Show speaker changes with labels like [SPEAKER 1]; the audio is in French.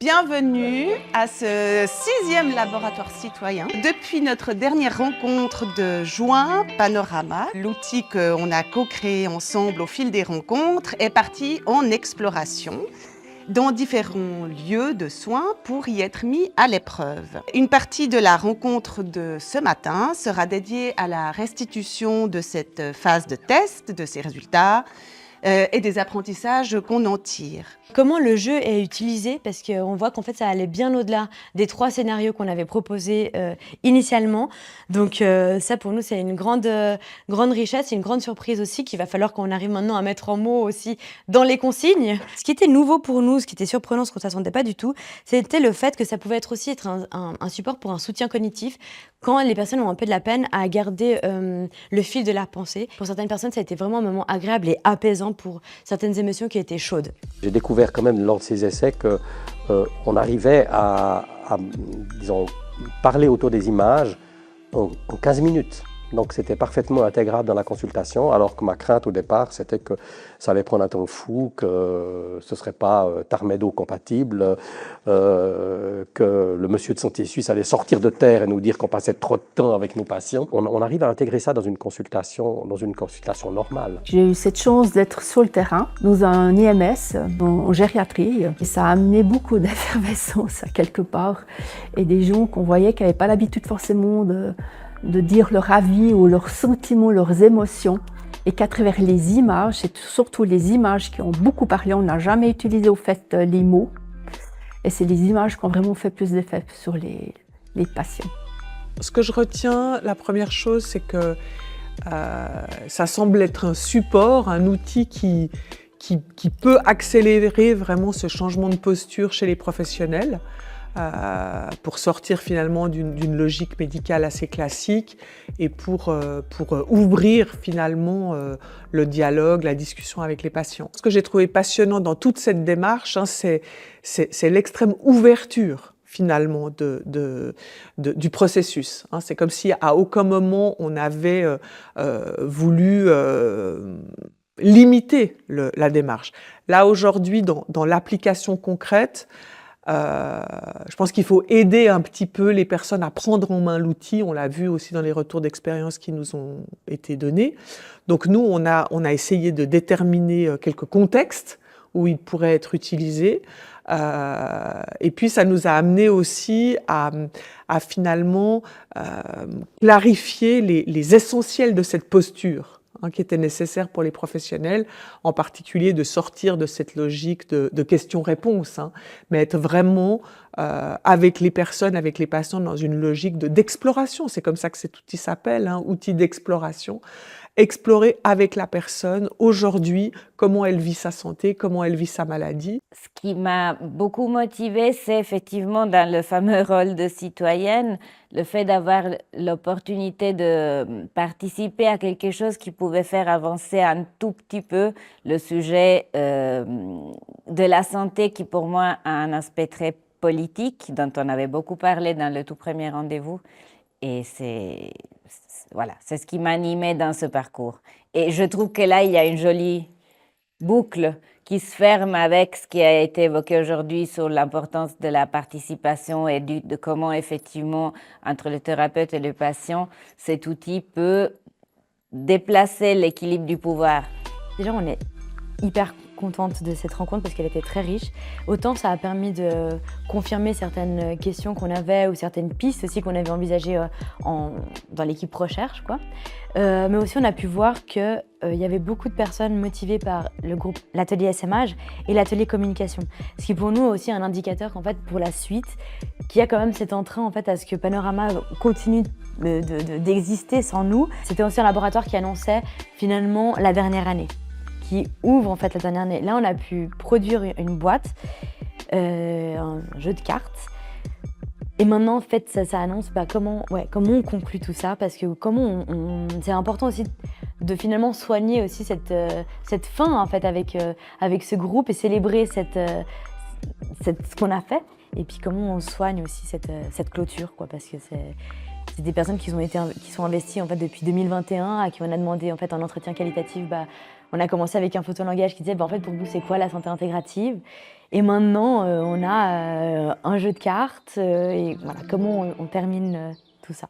[SPEAKER 1] Bienvenue à ce 6e laboratoire citoyen. Depuis notre dernière rencontre de juin, Panorama, l'outil qu'on a co-créé ensemble au fil des rencontres, est parti en exploration dans différents lieux de soins pour y être mis à l'épreuve. Une partie de la rencontre de ce matin sera dédiée à la restitution de cette phase de test, de ses résultats, et des apprentissages qu'on en tire.
[SPEAKER 2] Comment le jeu est utilisé, parce qu'on voit qu'en fait ça allait bien au-delà des 3 scénarios qu'on avait proposés initialement. Donc ça pour nous c'est une grande richesse, une grande surprise aussi qu'il va falloir qu'on arrive maintenant à mettre en mots aussi dans les consignes. Ce qui était nouveau pour nous, ce qui était surprenant, ce qu'on ne s'attendait pas du tout, c'était le fait que ça pouvait aussi être un support pour un soutien cognitif quand les personnes ont un peu de la peine à garder le fil de leur pensée. Pour certaines personnes, ça a été vraiment un moment agréable et apaisant pour certaines émotions qui étaient chaudes.
[SPEAKER 3] J'ai découvert quand même lors de ces essais qu'on arrivait à, disons, parler autour des images en 15 minutes. Donc c'était parfaitement intégrable dans la consultation, alors que ma crainte au départ, c'était que ça allait prendre un temps fou, que ce ne serait pas Tarmedo compatible, que le monsieur de santé suisse allait sortir de terre et nous dire qu'on passait trop de temps avec nos patients. On arrive à intégrer ça dans une consultation normale.
[SPEAKER 4] J'ai eu cette chance d'être sur le terrain, dans un IMS, en gériatrie, et ça a amené beaucoup d'effervescence à quelque part, et des gens qu'on voyait qui n'avaient pas l'habitude forcément de dire leur avis ou leurs sentiments, leurs émotions, et qu'à travers les images, c'est surtout les images qui ont beaucoup parlé, on n'a jamais utilisé au fait les mots, et c'est les images qui ont vraiment fait plus d'effet sur les patients.
[SPEAKER 5] Ce que je retiens, la première chose, c'est que ça semble être un support, un outil qui peut accélérer vraiment ce changement de posture chez les professionnels, pour sortir finalement d'une logique médicale assez classique et pour ouvrir finalement le dialogue, la discussion avec les patients. Ce que j'ai trouvé passionnant dans toute cette démarche, c'est l'extrême ouverture finalement du processus. C'est comme si à aucun moment on avait voulu limiter la démarche. Là aujourd'hui, dans l'application concrète, je pense qu'il faut aider un petit peu les personnes à prendre en main l'outil. On l'a vu aussi dans les retours d'expérience qui nous ont été donnés. Donc nous, on a essayé de déterminer quelques contextes où il pourrait être utilisé. Et puis ça nous a amené aussi à finalement clarifier les essentiels de cette posture, qui était nécessaire pour les professionnels, en particulier de sortir de cette logique de questions-réponses, mais être vraiment avec les personnes, avec les patients, dans une logique d'exploration. C'est comme ça que cet outil s'appelle, outil d'exploration. Explorer avec la personne, aujourd'hui, comment elle vit sa santé, comment elle vit sa maladie.
[SPEAKER 6] Ce qui m'a beaucoup motivée, c'est effectivement dans le fameux rôle de citoyenne, le fait d'avoir l'opportunité de participer à quelque chose qui pouvait faire avancer un tout petit peu le sujet de la santé, qui pour moi a un aspect très politique, dont on avait beaucoup parlé dans le tout premier rendez-vous. Et voilà, c'est ce qui m'animait dans ce parcours. Et je trouve que là, il y a une jolie boucle qui se ferme avec ce qui a été évoqué aujourd'hui sur l'importance de la participation et de comment, effectivement, entre le thérapeute et le patient, cet outil peut déplacer l'équilibre du pouvoir.
[SPEAKER 2] Déjà, on est hyper contente de cette rencontre parce qu'elle était très riche. Autant ça a permis de confirmer certaines questions qu'on avait ou certaines pistes aussi qu'on avait envisagées dans l'équipe recherche, quoi. Mais aussi on a pu voir qu'il y avait beaucoup de personnes motivées par le groupe, l'atelier SMH et l'atelier communication. Ce qui pour nous est aussi un indicateur qu'en fait pour la suite, qu'il y a quand même cet entrain en fait à ce que Panorama continue d'exister sans nous. C'était aussi un laboratoire qui annonçait finalement la dernière année, qui ouvre en fait la dernière année. Là, on a pu produire une boîte, un jeu de cartes. Et maintenant, en fait, ça annonce comment on conclut tout ça, parce que c'est important aussi de finalement soigner aussi cette fin en fait avec ce groupe et célébrer ce qu'on a fait. Et puis comment on soigne aussi cette clôture, quoi, parce que c'est des personnes qui sont investies en fait depuis 2021, à qui on a demandé en fait un entretien qualitatif. On a commencé avec un photolangage qui disait en fait pour vous c'est quoi la santé intégrative, Et maintenant, on a un jeu de cartes et voilà, comment on termine tout ça.